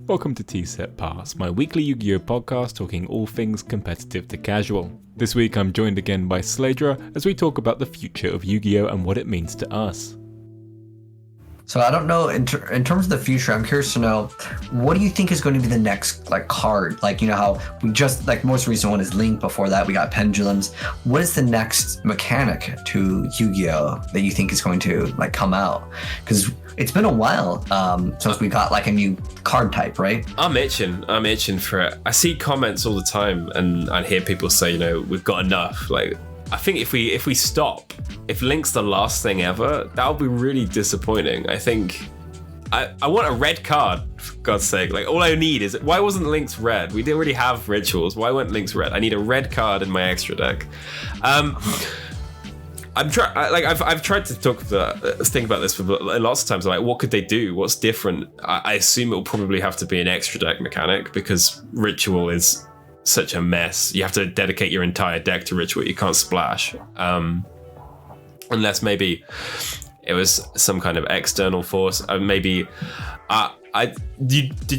Welcome to T-Set Pass, my weekly Yu-Gi-Oh podcast talking all things competitive to casual. This week I'm joined again by Sladra as we talk about the future of Yu-Gi-Oh and what it means to us. So I don't know, in terms of the future, I'm curious to know, what do you think is going to be the next card? How we just, most recent one is Link, before that we got Pendulums. What is the next mechanic to Yu-Gi-Oh that you think is going to come out? Because it's been a while since we got a new card type, right? I'm itching for it. I see comments all the time and I hear people say, we've got enough. I think if we stop, if Link's the last thing ever, that would be really disappointing. I think I want a red card, for God's sake. All I need is, why wasn't Link's red? We didn't really have rituals. Why weren't Link's red? I need a red card in my extra deck. I've tried to think about this for lots of times. What could they do? What's different? I assume it will probably have to be an extra deck mechanic because ritual is such a mess. You have to dedicate your entire deck to ritual. You can't splash, unless maybe it was some kind of external force. Did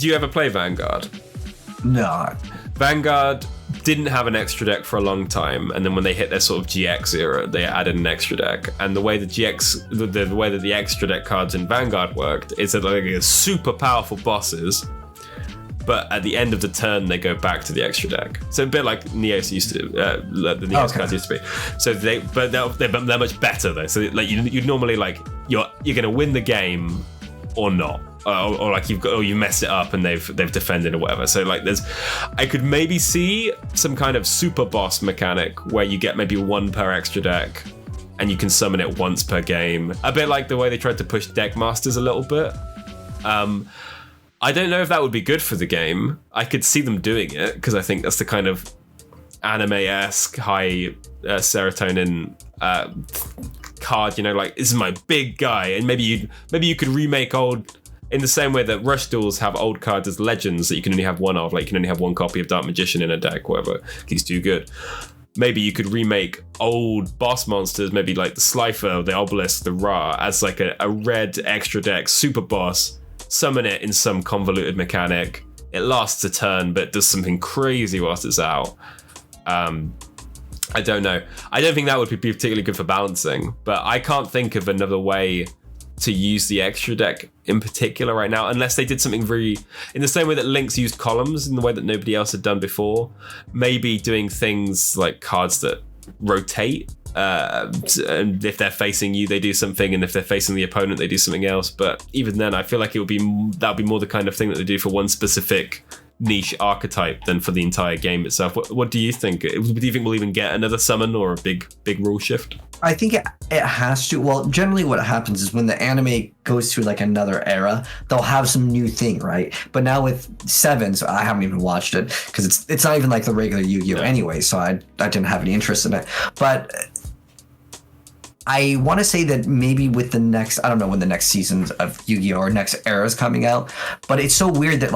you ever play Vanguard? No. Vanguard didn't have an extra deck for a long time, and then when they hit their sort of GX era, they added an extra deck. And the way the way that the extra deck cards in Vanguard worked is that they're super powerful bosses, but at the end of the turn they go back to the extra deck. So a bit like Neos used to, the Neos cards used to be. So they're much better though. So you normally you're gonna win the game or not. Or you messed it up and they've defended or whatever. So I could maybe see some kind of super boss mechanic where you get maybe one per extra deck and you can summon it once per game. A bit like the way they tried to push deck masters a little bit. I don't know if that would be good for the game. I could see them doing it because I think that's the kind of anime-esque high serotonin card. This is my big guy, and maybe you could remake old. In the same way that Rush Duels have old cards as legends that you can only have one of, you can only have one copy of Dark Magician in a deck, whatever, he's too good. Maybe you could remake old boss monsters, maybe the Slifer, the Obelisk, the Ra, as a red extra deck super boss, summon it in some convoluted mechanic. It lasts a turn, but does something crazy whilst it's out. I don't know. I don't think that would be particularly good for balancing, but I can't think of another way to use the extra deck in particular right now, unless they did something very, in the same way that Link's used columns in the way that nobody else had done before, maybe doing things like cards that rotate, and if they're facing you they do something, and if they're facing the opponent they do something else. But even then I feel like that would be more the kind of thing that they do for one specific niche archetype than for the entire game itself. What do you think? Do you think we'll even get another summon or a big rule shift? I think it has to. Well, generally what happens is when the anime goes to another era, they'll have some new thing, right? But now with Sevens, I haven't even watched it because it's not even the regular Yu-Gi-Oh anyway, so I didn't have any interest in it. But I want to say that maybe with the next, I don't know when the next seasons of Yu-Gi-Oh or next era is coming out, but it's so weird that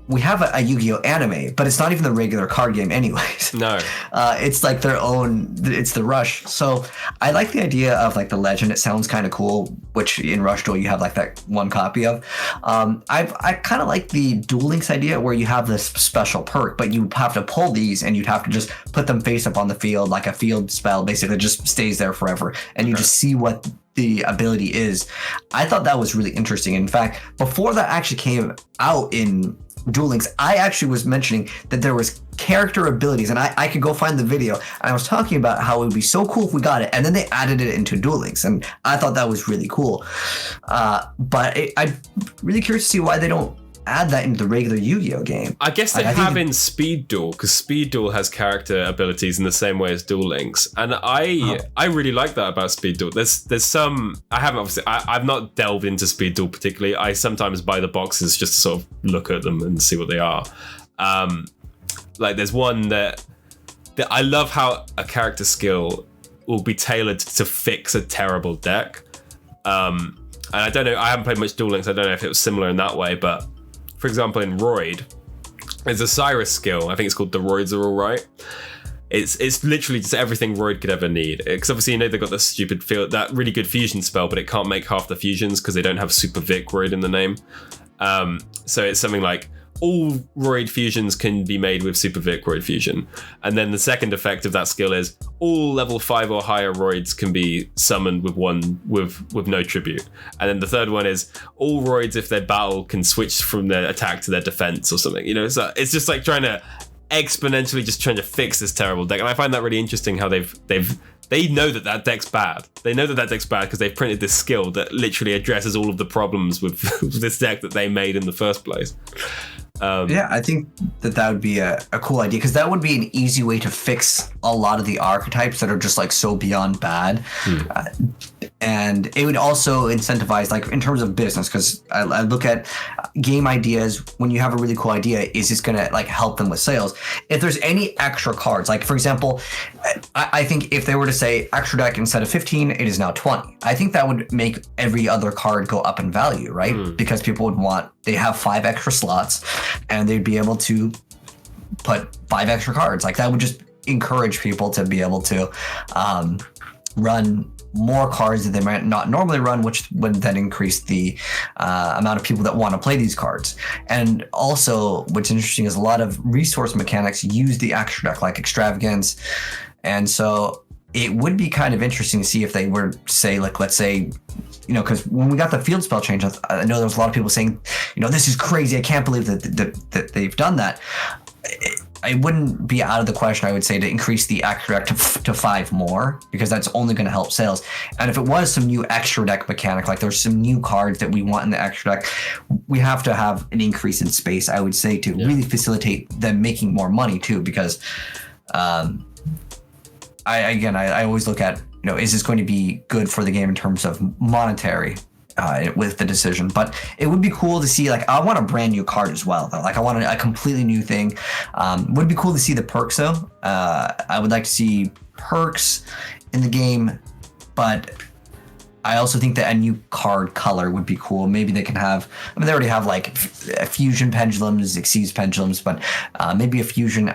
we have a Yu-Gi-Oh anime, but it's not even the regular card game anyways. No. It's their own, it's the Rush. So I like the idea of the Legend. It sounds kind of cool, which in Rush Duel you have that one copy of. I kind of like the Duel Links idea where you have this special perk, but you have to pull these and you'd have to just put them face up on the field, like a field spell, basically just stays there forever. And you just see what the ability is. I thought that was really interesting. In fact, before that actually came out in Duel Links, I actually was mentioning that there was character abilities, and I could go find the video, and I was talking about how it would be so cool if we got it, and then they added it into Duel Links, and I thought that was really cool. But I'm really curious to see why they don't add that into the regular Yu-Gi-Oh game. I guess they have in Speed Duel, because Speed Duel has character abilities in the same way as Duel Links, and I really like that about Speed Duel. There's some, I've not delved into Speed Duel particularly. I sometimes buy the boxes just to sort of look at them and see what they are. There's one that I love how a character skill will be tailored to fix a terrible deck. And I don't know, I haven't played much Duel Links, I don't know if it was similar in that way, but for example, in Roid, there's a Cyrus skill. I think it's called The Roids Are Alright. It's literally just everything Roid could ever need. Because obviously, they've got this stupid that really good fusion spell, but it can't make half the fusions because they don't have Super Vic Roid in the name. So it's something like all Roid fusions can be made with Super Vic Roid fusion. And then the second effect of that skill is all level 5 or higher Roids can be summoned with no tribute. And then the third one is all Roids, if they battle, can switch from their attack to their defense or something. You know, so it's just like trying to exponentially just trying to fix this terrible deck. And I find that really interesting how they know that deck's bad. They know that deck's bad because they've printed this skill that literally addresses all of the problems with this deck that they made in the first place. Yeah, I think that would be a cool idea, because that would be an easy way to fix a lot of the archetypes that are just like so beyond bad. And it would also incentivize, like in terms of business, because I look at game ideas. When you have a really cool idea, is this going to like help them with sales? If there's any extra cards, like for example, I think if they were to say extra deck instead of 15, it is now 20. I think that would make every other card go up in value, right? Because people would they have 5 extra slots and they'd be able to put 5 extra cards. Like that would just encourage people to be able to run more cards that they might not normally run, which would then increase the amount of people that want to play these cards. And also what's interesting is a lot of resource mechanics use the extra deck, like extravagance. And so it would be kind of interesting to see if they were say, like, let's say, you know, because when we got the field spell change, I know there was a lot of people saying, you know, this is crazy. I can't believe that they've done that. It wouldn't be out of the question, I would say, to increase the extra deck to 5 more, because that's only going to help sales. And if it was some new extra deck mechanic, like there's some new cards that we want in the extra deck, we have to have an increase in space, I would say, to really facilitate them making more money too, because I always look at, you know, is this going to be good for the game in terms of monetary with the decision? But it would be cool to see, like, I want a brand new card as well, though. Like, I want a completely new thing. Would be cool to see the perks, though. I would like to see perks in the game, but I also think that a new card color would be cool. Maybe they can have, I mean, they already have like fusion pendulums, exceeds pendulums, but maybe a fusion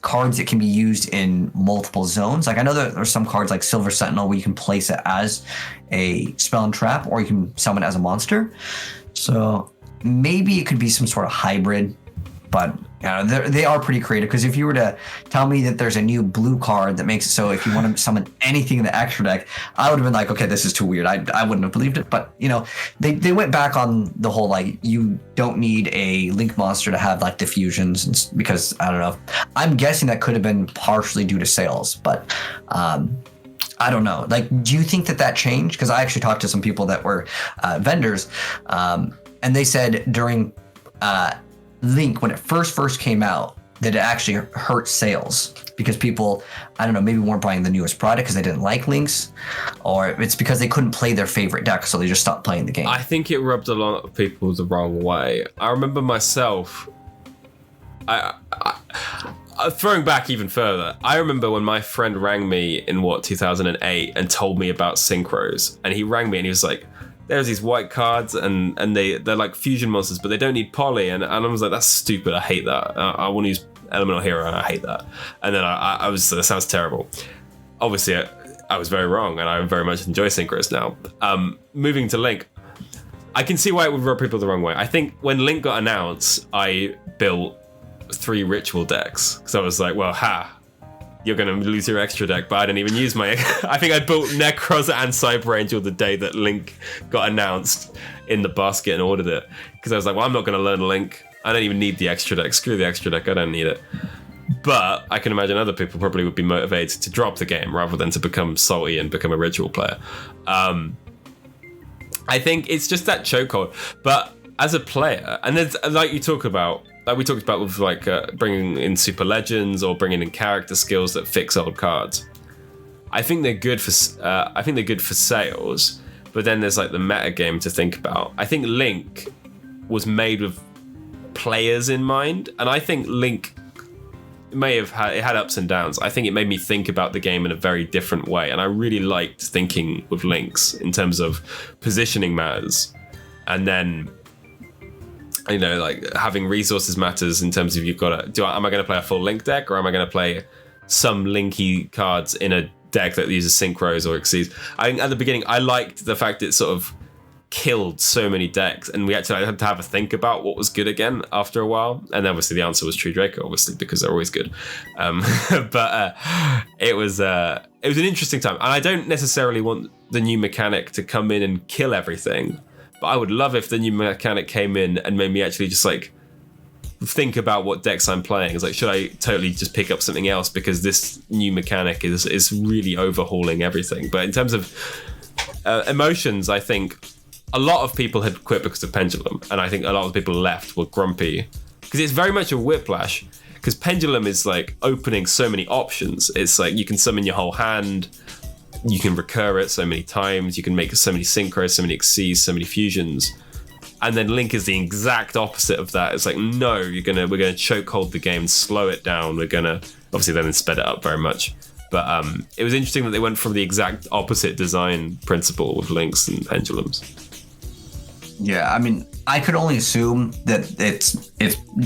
cards that can be used in multiple zones. Like I know that there's some cards like Silver Sentinel where you can place it as a spell and trap, or you can summon it as a monster. So maybe it could be some sort of hybrid, but they are pretty creative, because if you were to tell me that there's a new blue card that makes it so if you want to summon anything in the extra deck, I would have been like, okay, this is too weird. I wouldn't have believed it. But, you know, they went back on the whole, like, you don't need a Link monster to have like diffusions, because I don't know. I'm guessing that could have been partially due to sales, but I don't know. Like, do you think that changed? Because I actually talked to some people that were vendors, and they said during Link, when it first came out, that it actually hurt sales, because people, I don't know, maybe weren't buying the newest product because they didn't like Links, or it's because they couldn't play their favorite deck, so they just stopped playing the game. I think it rubbed a lot of people the wrong way. I remember myself, throwing back even further, I remember when my friend rang me in 2008 and told me about synchros, and he rang me and he was like, there's these white cards and they're like fusion monsters, but they don't need poly. And I was like, that's stupid. I hate that. I want to use Elemental Hero and I hate that. And then I was, that sounds terrible. Obviously, I was very wrong, and I very much enjoy synchros now. Moving to Link, I can see why it would rub people the wrong way. I think when Link got announced, I built 3 ritual decks, because I was like, well, you're going to lose your extra deck, but I didn't even use my... I think I built Necros and Cyber Angel the day that Link got announced in the basket and ordered it. Because I was like, well, I'm not going to learn Link. I don't even need the extra deck. Screw the extra deck. I don't need it. But I can imagine other people probably would be motivated to drop the game rather than to become salty and become a ritual player. I think it's just that chokehold. But as a player, and there's, like you talk about, like we talked about with like bringing in super legends or bringing in character skills that fix old cards. I think they're good for sales, but then there's like the meta game to think about. I think Link was made with players in mind, and I think Link had ups and downs. I think it made me think about the game in a very different way, and I really liked thinking with Links in terms of positioning matters, and then, you know, like having resources matters in terms of am I going to play a full Link deck, or am I going to play some Linky cards in a deck that uses synchros or exceeds? I think at the beginning I liked the fact it sort of killed so many decks, and we actually had to have a think about what was good again after a while. And obviously the answer was True Draco, obviously, because they're always good. But it was an interesting time, and I don't necessarily want the new mechanic to come in and kill everything, but I would love if the new mechanic came in and made me actually just like think about what decks I'm playing. It's like, should I totally just pick up something else because this new mechanic is really overhauling everything. But in terms of emotions, I think a lot of people had quit because of Pendulum, and I think a lot of people left were grumpy because it's very much a whiplash, because Pendulum is like opening so many options. It's like you can summon your whole hand, you can recur it so many times, you can make so many synchros, so many Xyz, so many fusions. And then Link is the exact opposite of that. It's like, no, we're gonna chokehold the game, slow it down. We're gonna obviously then sped it up very much. But it was interesting that they went from the exact opposite design principle with Links and Pendulums. Yeah, I mean, I could only assume that it's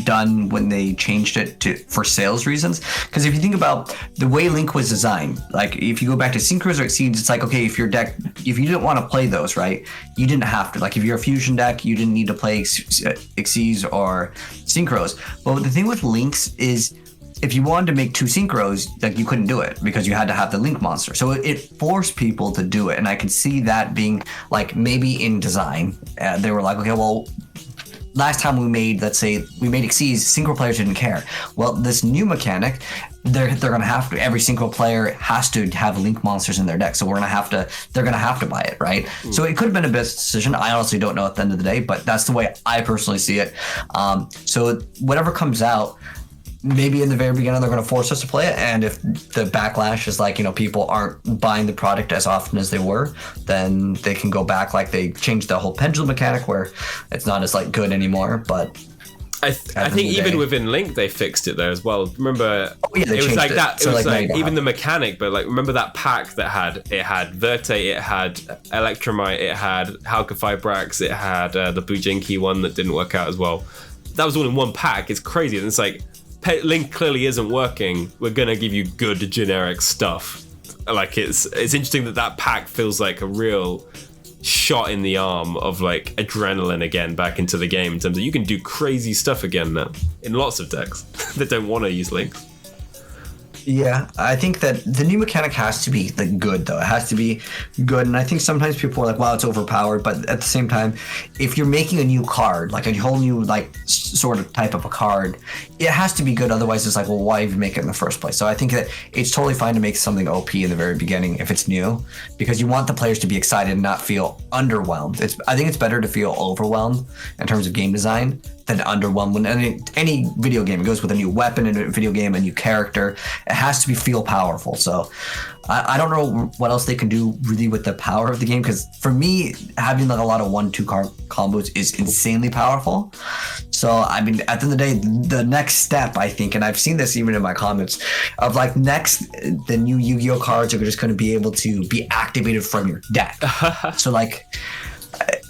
done when they changed it for sales reasons. Because if you think about the way Link was designed, like if you go back to Synchros or Xyz, it's like, okay, if you didn't want to play those, right, you didn't have to. Like if you're a fusion deck, you didn't need to play Xyz or Synchros. But the thing with Links is, if you wanted to make 2 synchros, like you couldn't do it because you had to have the Link monster. So it forced people to do it, and I can see that being like maybe in design, they were like, okay, well, last time we made, let's say we made Xyz, synchro players didn't care. Well, this new mechanic, they're gonna have to. Every synchro player has to have Link monsters in their deck, so they're gonna have to buy it, right? So it could have been a best decision. I honestly don't know at the end of the day, but that's the way I personally see it. So whatever comes out, maybe in the very beginning they're going to force us to play it, and if the backlash is like, people aren't buying the product as often as they were, then they can go back. Like they changed the whole pendulum mechanic where it's not as like good anymore. But I think even within Link they fixed it there as well. Remember, they it was like it. that. So it was like even the mechanic, but like remember that pack that had Verte, it had Electromite, it had Halka-Fibrax, it had the Bujinki one that didn't work out as well. That was all in one pack. It's crazy, and it's like, Link clearly isn't working. We're gonna give you good generic stuff. Like it's interesting that pack feels like a real shot in the arm of like adrenaline again back into the game in terms of you can do crazy stuff again now in lots of decks that don't want to use Link. Yeah, I think that the new mechanic has to be like good though. It has to be good, and I think sometimes people are like, "Wow, it's overpowered." But at the same time, if you're making a new card, like a whole new like sort of type of a card, it has to be good. Otherwise, it's like, well, why even make it in the first place? So I think that it's totally fine to make something OP in the very beginning if it's new, because you want the players to be excited and not feel underwhelmed. I think it's better to feel overwhelmed in terms of game design than underwhelmed. When any video game, it goes with a new weapon in a video game, a new character, it has to feel powerful. So I don't know what else they can do really with the power of the game, because for me, having like a lot of 1-2 card combos is insanely powerful. So I mean, at the end of the day, the next step, I think, and I've seen this even in my comments, of like next, the new Yu-Gi-Oh cards are just going to be able to be activated from your deck. So like,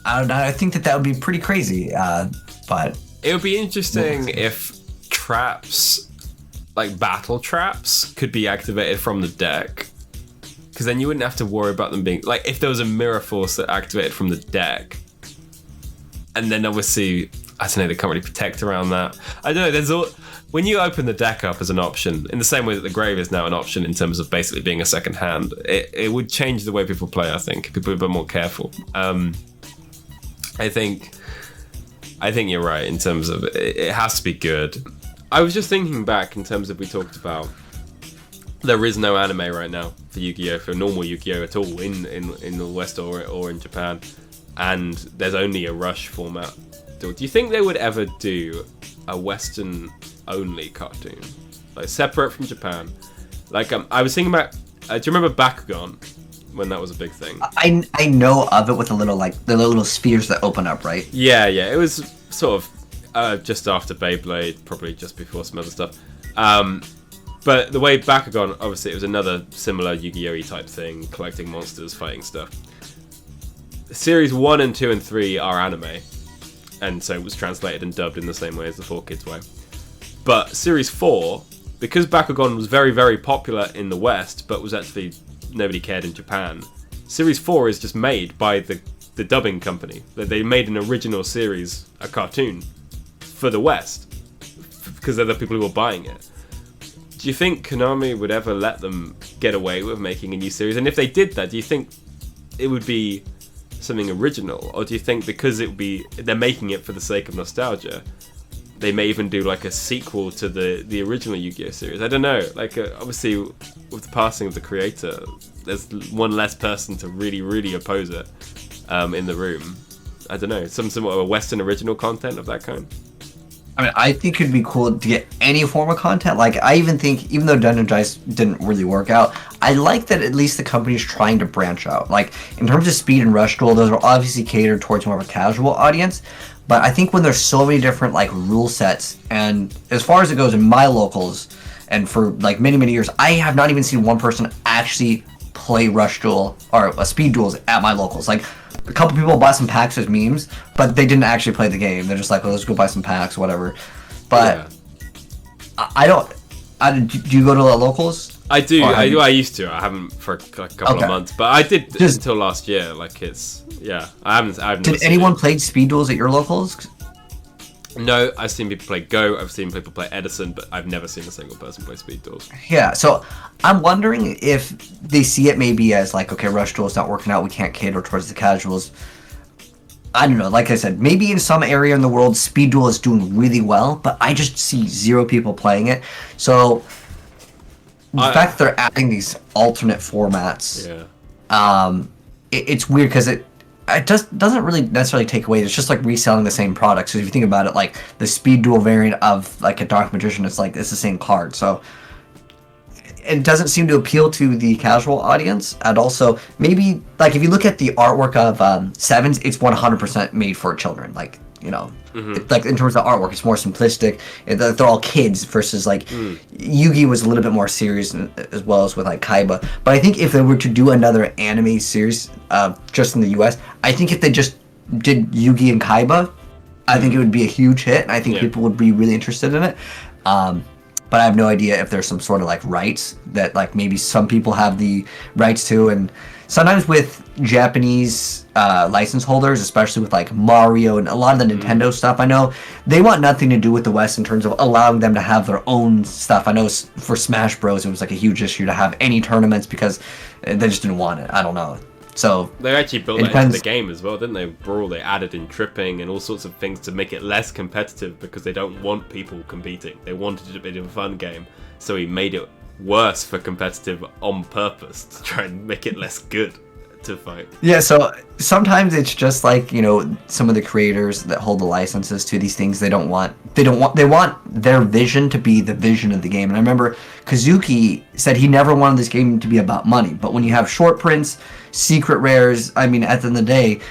I think that would be pretty crazy. But it would be interesting if traps, like battle traps, could be activated from the deck, because then you wouldn't have to worry about them being like, if there was a mirror force that activated from the deck, and then obviously I don't know, they can't really protect around that. I don't know, when you open the deck up as an option, in the same way that the grave is now an option in terms of basically being a second hand, it would change the way people play. I think people would be more careful. I think you're right in terms of it has to be good. I was just thinking back in terms of, we talked about there is no anime right now for Yu-Gi-Oh, for normal Yu-Gi-Oh at all in the West or in Japan, and there's only a Rush format. Do you think they would ever do a Western only cartoon, like separate from Japan? Like I was thinking about, do you remember Bakugan? When that was a big thing. I know of it with the little spheres that open up, right? Yeah. It was sort of just after Beyblade, probably just before some other stuff. But the way Bakugan, obviously, it was another similar Yu-Gi-Oh-y type thing, collecting monsters, fighting stuff. Series 1 and 2 and 3 are anime, and so it was translated and dubbed in the same way as the 4Kids way. But Series 4, because Bakugan was very, very popular in the West, but was actually nobody cared in Japan, Series 4 is just made by the the dubbing company. They made an original series, a cartoon, for the West, because they're the people who are buying it. Do you think Konami would ever let them get away with making a new series? And if they did that, do you think it would be something original? Or do you think because they're making it for the sake of nostalgia, they may even do like a sequel to the original Yu-Gi-Oh series? I don't know. Like obviously with the passing of the creator, there's one less person to really, really oppose it in the room. I don't know. Some sort of a Western original content of that kind. I mean, I think it'd be cool to get any form of content. Like, I even think, even though Dungeon Dice didn't really work out, I like that at least the company's trying to branch out. Like, in terms of Speed and Rush Duel, those are obviously catered towards more of a casual audience. But I think when there's so many different, like, rule sets, and as far as it goes in my locals, and for, like, many, many years, I have not even seen one person actually play Rush Duel, or Speed Duels at my locals. Like, a couple people bought some packs as memes, but they didn't actually play the game. They're just like, well, let's go buy some packs, whatever. But yeah. Do you go to the locals? I do. I used to. I haven't for a couple of months, but I did until last year. Like I haven't. Did anyone play Speed Duels at your locals? No, I've seen people play Go. I've seen people play Edison, but I've never seen a single person play Speed Duels. Yeah, so I'm wondering if they see it maybe as like, okay, Rush Duel's not working out. We can't cater towards the casuals. I don't know. Like I said, maybe in some area in the world, Speed Duel is doing really well, but I just see zero people playing it. So the fact that they're adding these alternate formats, it's weird because it just doesn't really necessarily take away. It's just like reselling the same product. So if you think about it, like the Speed Duel variant of like a Dark Magician, it's like it's the same card. So it doesn't seem to appeal to the casual audience. And also maybe like if you look at the artwork of Sevens, it's 100% made for children. Like, you know, like in terms of artwork, it's more simplistic. They're all kids versus like Yu-Gi was a little bit more serious as well as with like Kaiba. But I think if they were to do another anime series just in the US, I think if they just did Yu-Gi and Kaiba, I think it would be a huge hit. And I think people would be really interested in it. But I have no idea if there's some sort of like rights that like maybe some people have the rights to. And sometimes with Japanese license holders, especially with like Mario and a lot of the Nintendo stuff, I know they want nothing to do with the West in terms of allowing them to have their own stuff. I know for Smash Bros. It was like a huge issue to have any tournaments because they just didn't want it. I don't know. So they actually built that into the game as well, didn't they? Brawl, they added in tripping and all sorts of things to make it less competitive because they don't want people competing. They wanted it to be a fun game, so he made it worse for competitive on purpose to try and make it less good to fight. Yeah, so sometimes it's just like, you know, some of the creators that hold the licenses to these things, they want their vision to be the vision of the game. And I remember Kazuki said he never wanted this game to be about money, but when you have short prints, secret rares, I mean, at the end of the day,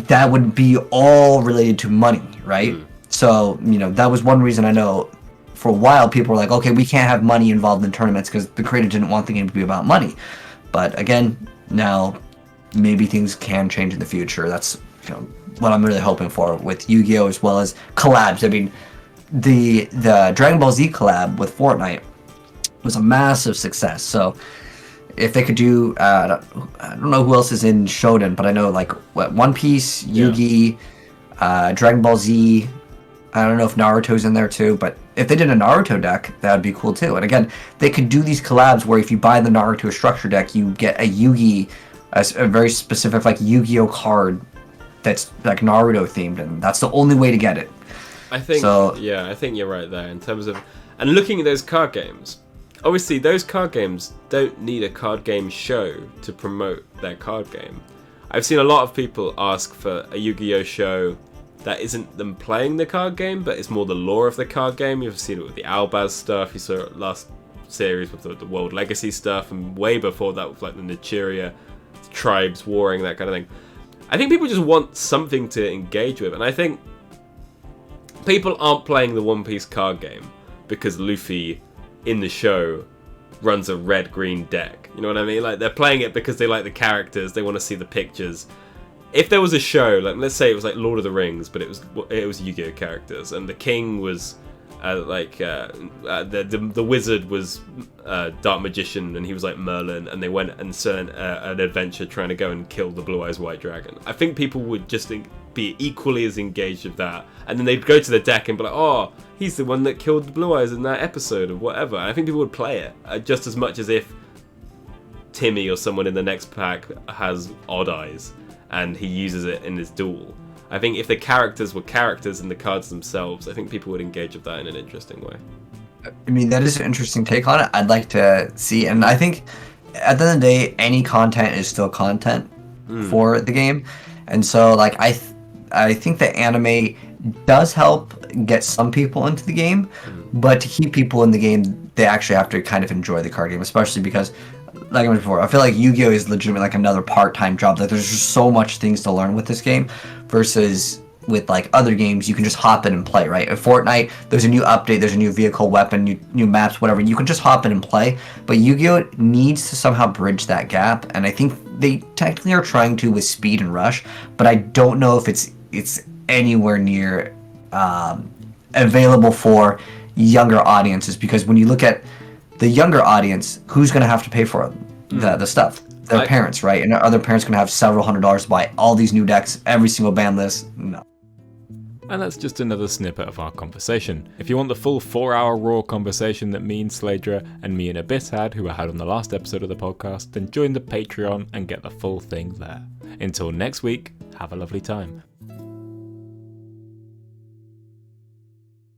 that would be all related to money, right? So, you know, that was one reason I know for a while people were like, okay, we can't have money involved in tournaments because the creator didn't want the game to be about money. But again, now maybe things can change in the future. That's, you know, what I'm really hoping for with Yu-Gi-Oh! As well as collabs. I mean, the Dragon Ball Z collab with Fortnite was a massive success. So if they could do, I don't know who else is in Shonen, but I know like One Piece, Yu-Gi, Dragon Ball Z. I don't know if Naruto's in there too, but if they did a Naruto deck, that would be cool too. And again, they could do these collabs where if you buy the Naruto structure deck, you get a Yu-Gi, a very specific like Yu-Gi-Oh card that's like Naruto themed, and that's the only way to get it. I think I think you're right there in terms of, and looking at those card games, obviously those card games don't need a card game show to promote their card game. I've seen a lot of people ask for a Yu-Gi-Oh show that isn't them playing the card game, but it's more the lore of the card game. You've seen it with the Albaz stuff, you saw it last series with the World Legacy stuff, and way before that with like the Nichiria tribes warring, that kind of thing. I think people just want something to engage with, and I think people aren't playing the One Piece card game because Luffy in the show runs a red-green deck. You know what I mean? Like, they're playing it because they like the characters, they want to see the pictures. If there was a show, like let's say it was like Lord of the Rings, but it was Yu-Gi-Oh characters, and the king was The wizard was Dark Magician, and he was like Merlin, and they went and sent an adventure trying to go and kill the Blue Eyes White Dragon. I think people would just be equally as engaged with that, and then they'd go to the deck and be like, oh, he's the one that killed the Blue Eyes in that episode, or whatever. And I think people would play it just as much as if Timmy or someone in the next pack has Odd Eyes and he uses it in his duel. I think if the characters were characters and the cards themselves, I think people would engage with that in an interesting way. I mean, that is an interesting take on it. I'd like to see, and I think at the end of the day, any content is still content for the game. And so, like, I think the anime does help get some people into the game, but to keep people in the game, they actually have to kind of enjoy the card game, especially because, like I mentioned before, I feel like Yu-Gi-Oh! Is legitimately like another part-time job. Like, there's just so much things to learn with this game versus with like other games, you can just hop in and play, right? At Fortnite, there's a new update, there's a new vehicle, weapon, new maps, whatever. You can just hop in and play. But Yu-Gi-Oh! Needs to somehow bridge that gap, and I think they technically are trying to with Speed and Rush, but I don't know if it's anywhere near available for younger audiences, because when you look at the younger audience, who's going to have to pay for the stuff? Their parents, right? And other parents going to have several $100s to buy all these new decks, every single ban list. No. And that's just another snippet of our conversation. If you want the full 4-hour raw conversation that me and Sladra and me and Abyss had, who I had on the last episode of the podcast, then join the Patreon and get the full thing there. Until next week, have a lovely time.